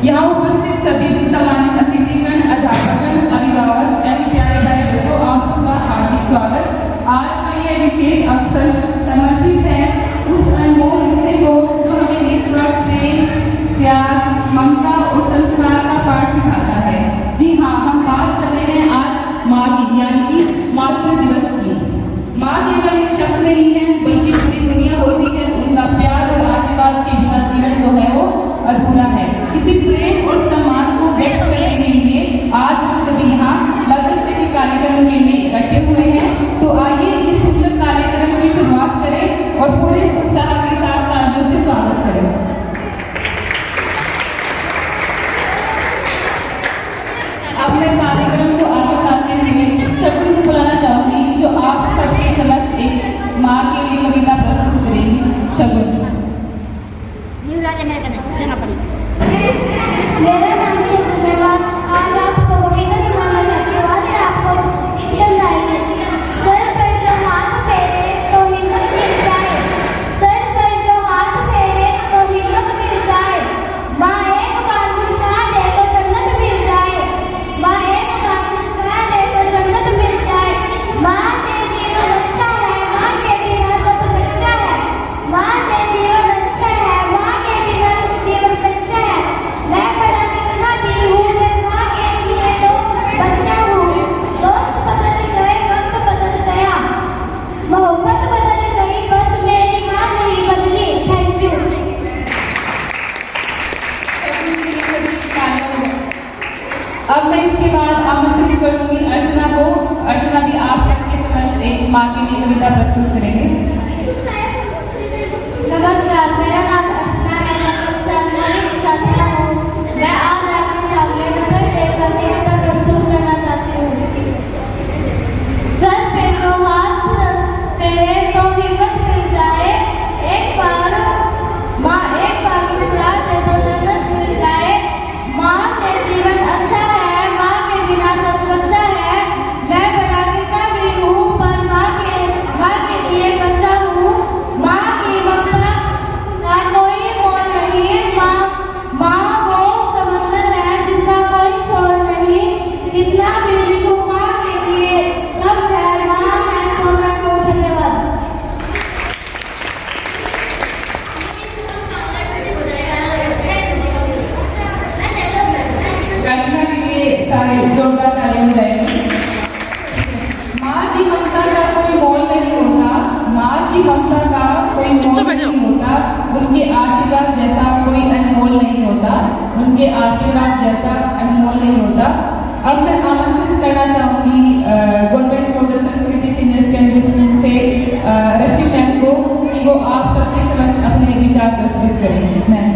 यहाँ उपस्थित सभी भी सम्मानित अतिथिगण, अध्यापकगण, अभिभावक एवं प्यारे भाई बच्चों, आप सबका हार्दिक स्वागत। आज का यह विशेष अवसर समर्पित है उस अनमोल रिश्ते को जो हमें निस्वार्थ प्रेम, प्यार, ममता और संस्कार का पाठ सिखाता है। जी हाँ, हम बात कर रहे हैं आज माँ की, यानी कि मातृ दिवस की। माँ केवल एक शब्द नहीं है, बल्कि पूरी दुनिया होती है। उनका प्यार और आशीर्वाद के बिना जीवन जो है वो अधूरा है। इसी प्रेम और सम्मान को व्यक्त करने के लिए आज हम सभी यहाँ मदर्स डे के कार्यक्रम के लिए इकट्ठे हुए हैं। तो आइए इस सुंदर कार्यक्रम की शुरुआत करें और पूरे उत्साह के साथ तालियों से स्वागत करें। अब मैं कार्यक्रम को आगे बढ़ाते हुए शगुन को बुलाना चाहूंगी, जो आप सबके समक्ष एक माँ के लिए कविता प्रस्तुत करेंगी। शगुन। मेरा नाम शगुन है। आज आपको कविता सुनाना चाहती हूँ। आज आपको सुनाएंगे। सर पर जो हाथ फेरे तो हिम्मत मिल जाए, सर पर जो हाथ फेरे तो हिम्मत मिल जाए। माँ एक बार मुस्कुरा दे तो जन्नत मिल जाए, माँ एक बार मुस्कुरा दे तो जन्नत मिल जाए। माँ से जीवन अच्छा है, माँ के बिना सब कच्चा है। माँ से जीवन अच्छा है, माँ के बिना जीवन कच्चा है। मैं बड़ा कितना भी हूँ, मैं माँ के लिए तो बच्चा हूँ। दोस्त बदल गए, वक्त बदल गया, मोहब्बत बदल गई, बस मेरी माँ नहीं बदली। Thank you. अब मैं इसके बाद आमंत्रित करूंगी अर्चना को। अर्चना भी आप सबके समक्ष एक माँ के लिए कविता प्रस्तुत करेंगे। नमस्कार, मेरा नाम अर्चना है। मैं छात्रा हूँ। मैं आज आपके सामने मदर्स डे पर कविता प्रस्तुत करना चाहती हूँ। सर पे तो हाथ फेरे तो हिम्मत मिल जाए, एक बार माँ एक बार मुस्कुरा दे तो जन्नत मिल जाए। माँ से जीवन अच्छा है, माँ के बिना सब कच्चा है। मैं बड़ा कितना भी हूँ, पर माँ के लिए बच्चा हूँ। माँ की ममता का कोई मोल नहीं। माँ वो समंदर है जिसका कोई छोर नहीं। कितना भी लिखूं माँ के लिए कम है, माँ है तो मैं को धन्यवाद। अर्चना के लिए सारे जोरदार तालियां बजाएंगे। माँ की ममता का कोई मोल नहीं होता, माँ की ममता का कोई मोल नहीं होता। उनके आशीर्वाद जैसा कोई अनमोल नहीं होता, उनके आशीर्वाद जैसा अनमोल नहीं होता। अब मैं आमंत्रित करना चाहूंगी गवर्नमेंट मॉडल संस्कृति सीनियर सेकेंडरी स्कूल से रश्मि मैम को कि वो आप सबके समक्ष अपने विचार प्रस्तुत करेंगे। मैम।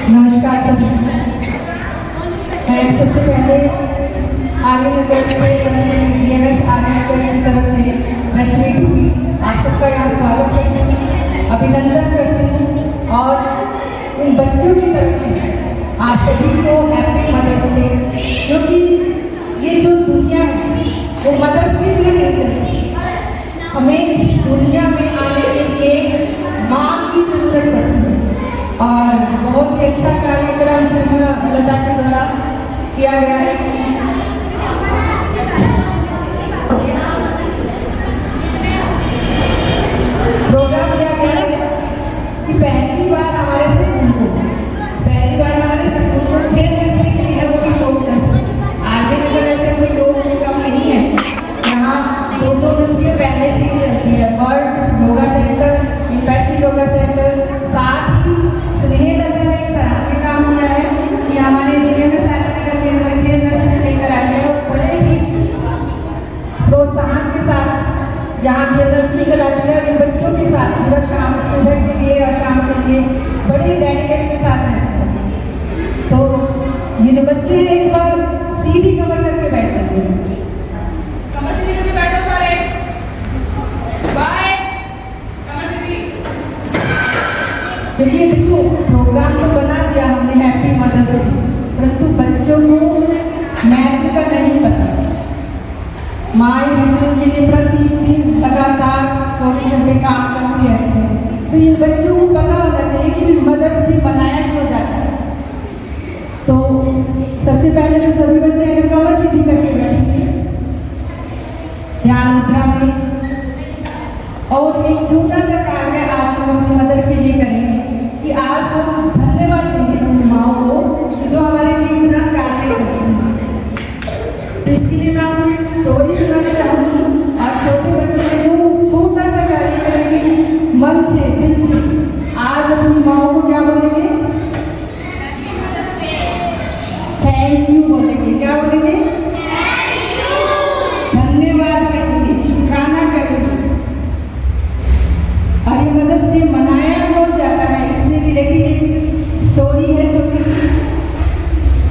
नमस्कार सभी। मैं सबसे पहले आर्य नगर से DMS आर्य नगर की तरफ से रश्मि टूकी आप सबका यहाँ स्वागत करती हूँ, अभिनंदन करती हूँ और उन बच्चों की तरफ से आप सभी को हैप्पी मदर्स डे। क्योंकि ये जो दुनिया है वो मदर्स के लिए नहीं चलती। हमें इस दुनिया में आने के लिए माँ की जरूरत पड़ती है। और बहुत ही अच्छा कार्यक्रम लता के द्वारा किया गया है। प्रोग्राम किया गया है कि पहली बार हमारे स्कूल को खेल नर्सरी के लिए वो भी लोग आगे की तरह से कोई लोग कम नहीं है। यहाँ दो नर्सरियाँ पहले से ही चलती है। Bird yoga centre, empathy yoga centre, साथ ही स्नेह लता ने एक सराहनीय काम किया है कि हमारे DMS नगर के अंदर खेल नर्सरी लेकर आए हैं और बड़े ही प्रोत्साहन के साथ यहाँ खेल नर्सरी चलाती है। और इन बच्चों के साथ पूरा शाम सुबह के लिए और शाम के लिए बड़े डेडिकेट के साथ रहते हैं। तो ये जो बच्चे हैं एक बार सीधी कमर करके बैठ जाते हैं। कमर सीधी करके बैठो सारे। बाय। कमर सीधी। क्योंकि देखो प्रोग्राम तो बना दिया हमने हैप्पी मदर्स डे, परंतु बच्चों को बच्चों को पता होना चाहिए कि मदर्स डे मनाया क्यों जाता है। तो सबसे पहले तो सभी बच्चे अगर कमर सीधी करके बैठेंगे, ध्यान मुद्रा में, और एक छोटा सा कार्य आज हम अपनी मदर के लिए करेंगे कि आज हम धन्यवाद देंगे अपनी माओ को जो हमारे लिए इतना कार्य करती हैं। तो इसके लिए मैं आपको एक स्टोरी सुनाना चाहूँगी और छोटे बच्चे को छोटा सा कार्य करेंगे कि मन से, दिल से आज अपनी माओ को क्या बोलेंगे? थैंक यू बोलेंगे। क्या बोलेंगे? धन्यवाद करेंगे, शुक्राना करेंगे। और ये मदर्स डे मनाया क्यों जाता है, इससे रिलेटेड एक स्टोरी है छोटी सी।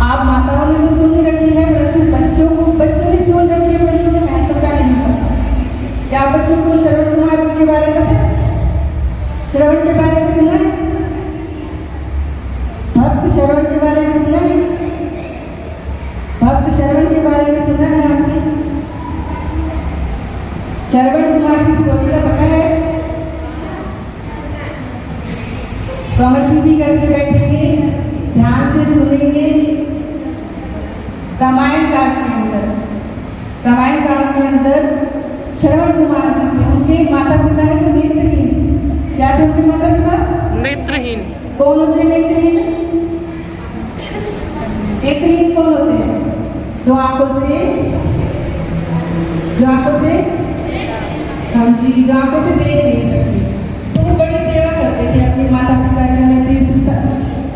आप माताओं ने तो सुन रखी है, परंतु बच्चों ने सुन रखी है, बच्चों ने मैं तो क्या नहीं पता। क्या बच्चों को श्रवण कुमार जी के बारे में पता है? श्रवण के बारे में सुना है? भक्त श्रवण के बारे में सुना है? भक्त श्रवण के बारे में सुना है आपने? श्रवण कुमार की स्टोरी का पता है? कमर सीधी करके बैठेंगे, ध्यान से सुनेंगे। रामायण काल के अंदर श्रवण कुमार जी थे, उनके माता पिता है जो नेत्रहीन। क्या थे उनके माता पिता? नेत्रहीन। कौन होते हैं नेत्रहीन? नेत्रहीन कौन होते हैं? जो आंखों से हम जी जो आंखों से देख नहीं सकते। तो वो बड़ी सेवा करते थे अपने माता पिता के, उन्हें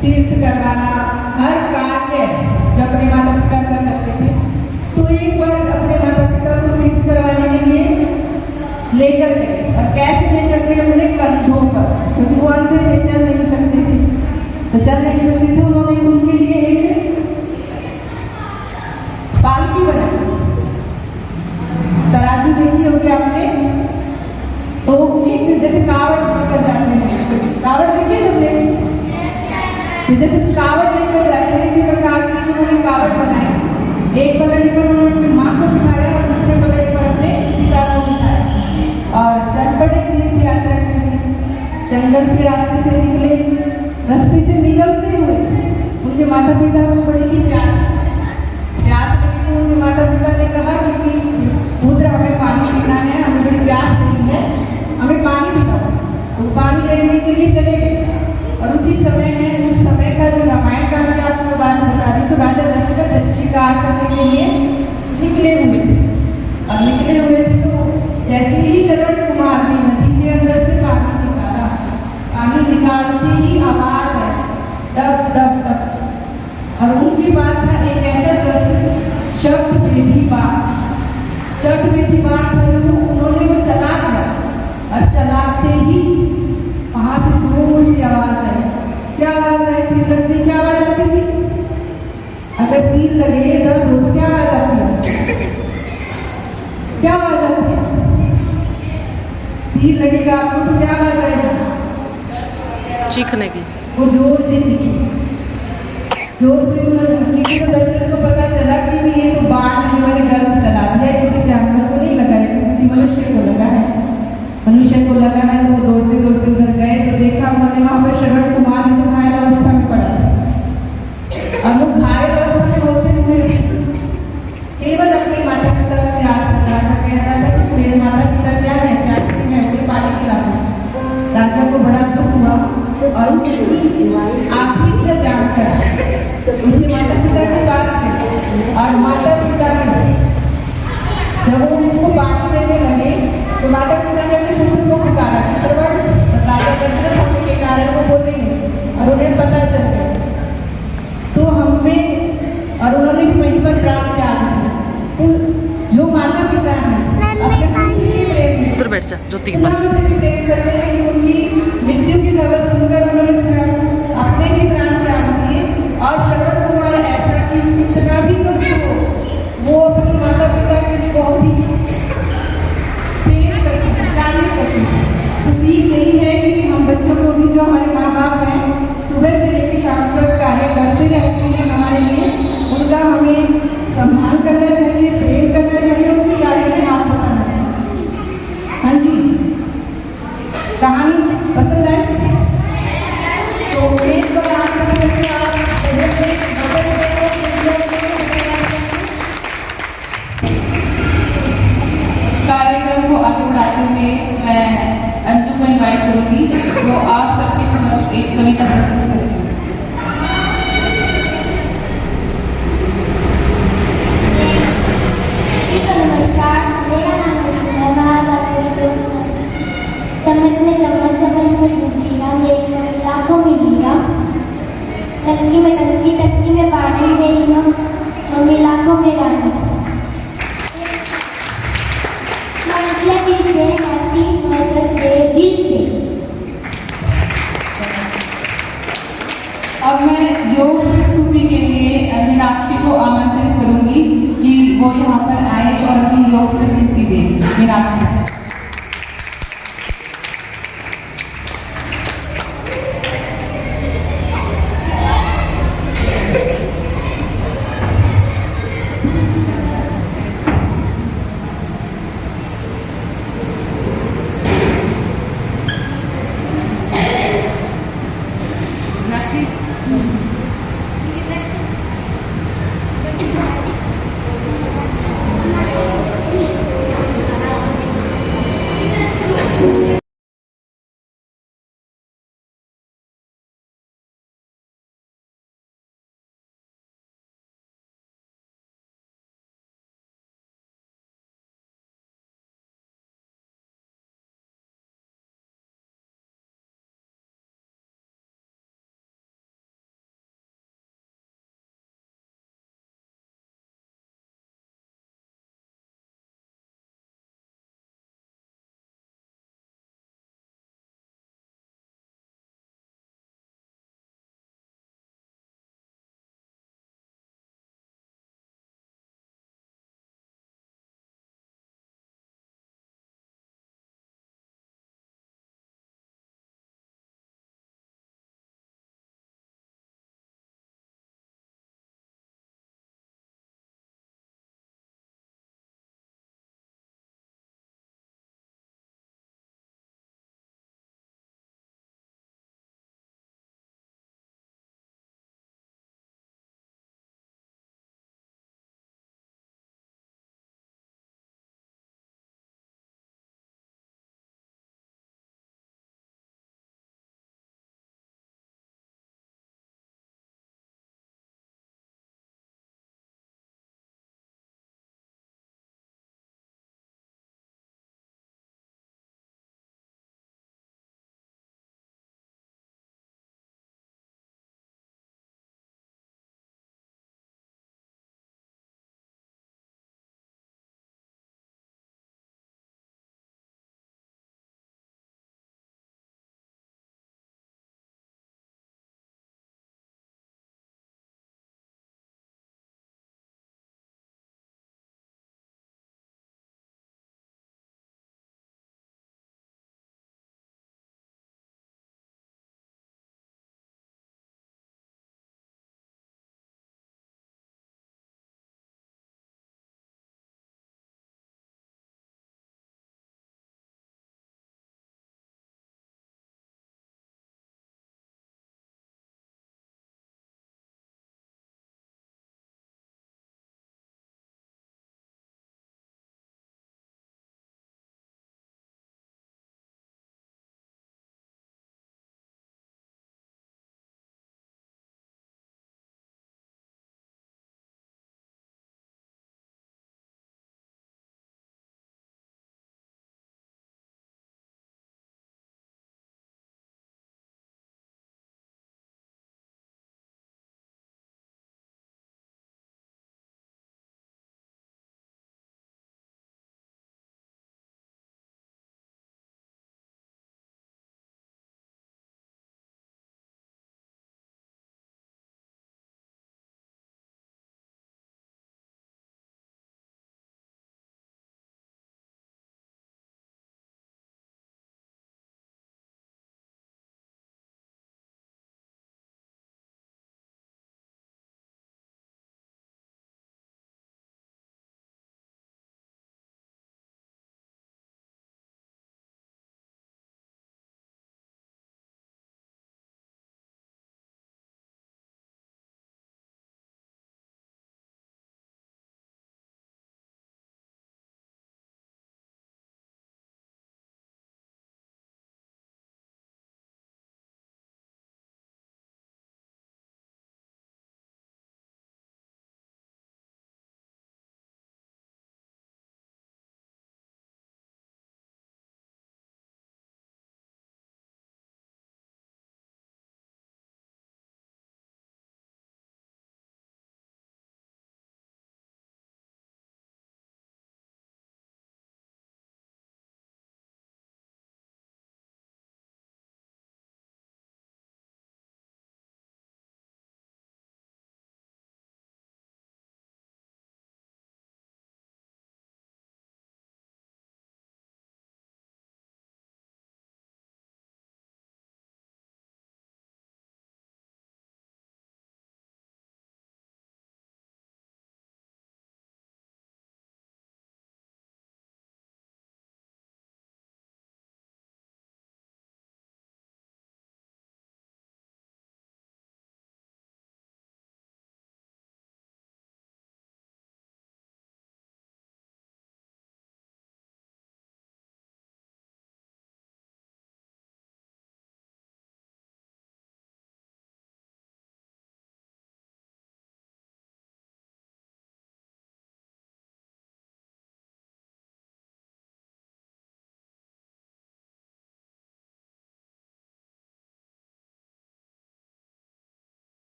तीर्थ करवाना, हर कार्य जो अपने माता पिता का करते थे। तो एक बार अपने माता पिता को तीर्थ करवाने के लिए लेकर गए, और कैसे लेकर गए? अपने कंधों पर, क्योंकि वो अंधे थे, चल नहीं सकते थे। तो चल नहीं सकते थे, उन्होंने उनके लिए एक पालकी बनाई। तराजू देखी होगी आपने, तो एक जैसे कावड़ लेकर जाते हैं, कावड़ देखिए सबने, तो जैसे कावड़ लेकर जाते हैं इसी प्रकार की उन्होंने कावड़ बनाई। एक पलड़े पर उन्होंने अपनी माँ को बिठाया और दूसरे पलड़े पर अपने पिता को बिठाया और चल पड़े तीर्थ यात्रा के लिए। जंगल के रास्ते से निकले, रास्ते से निकलते हुए उनके माता पिता को बड़ी ही प्यास लगी। तो उनके माता पिता ने कहा कि पुत्र हमें पानी पीना है, हमें बड़ी प्यास लगी है, हमें पानी पिलाओ। वो पानी लेने के लिए चले गए, और उसी समय है, उस समय का जो रामायण काल की आपको बात बता रही, तो राजा दशरथ शिकार करने के लिए निकले हुए थे। अब निकले हुए थे तो जैसे ही श्रवण कुमार ने नदी के अंदर से पानी निकाला, पानी निकालते ही आवाज है डब डब डब, और उनके पास था एक ऐसा शब्द वृद्धि बाण। शब्द वृद्धि बाण उन्होंने वो चला दिया, और चलाते ही वहां से जोर से आवाज आई। क्या आवाज आई? तीर लगती, क्या आवाज आती है? अगर तीर लगे दर्द हो तो क्या आवाज आती है? क्या आवाज आती है? तीर लगेगा आपको तो क्या आवाज आएगी? चीखने की। वो जोर से चीखी, जोर से उन्होंने चीखी। तो दशरथ को पता चला कि ये तो बाण ने मेरे गल में चला दिया, किसी जानवर को नहीं लगा है, किसी मनुष्य को लगा है। तो वो दौड़ते दौड़ते उधर गए, तो देखा उन्होंने वहां पर श्रवण कुमार जो घायल अवस्था में पड़ा था। और वो घायल अवस्था में होते हुए केवल अपने माता पिता को याद कर रहा था, कह रहा था कि मेरे माता पिता क्या है, प्यासे हैं, मुझे पानी पिलाओ। राजा को बड़ा दुख हुआ, और आखिर से जानकर उसके माता पिता के पास गए, और माता पिता ने जब वो उसको पानी देने लगे तो माता पिता ने अपने पुत्र को पुकारा कि श्रवण, राजा दशरथ होने के कारण वो बोलेंगे, और उन्हें पता चल गया। तो हमें, और उन्होंने भी वहीं पर प्राण त्याग दिया। तो जो माता पिता हैं अपने पुत्र के प्रेम में उधर बैठ जा ज्योति के पास प्रेम करते हैं कि उनकी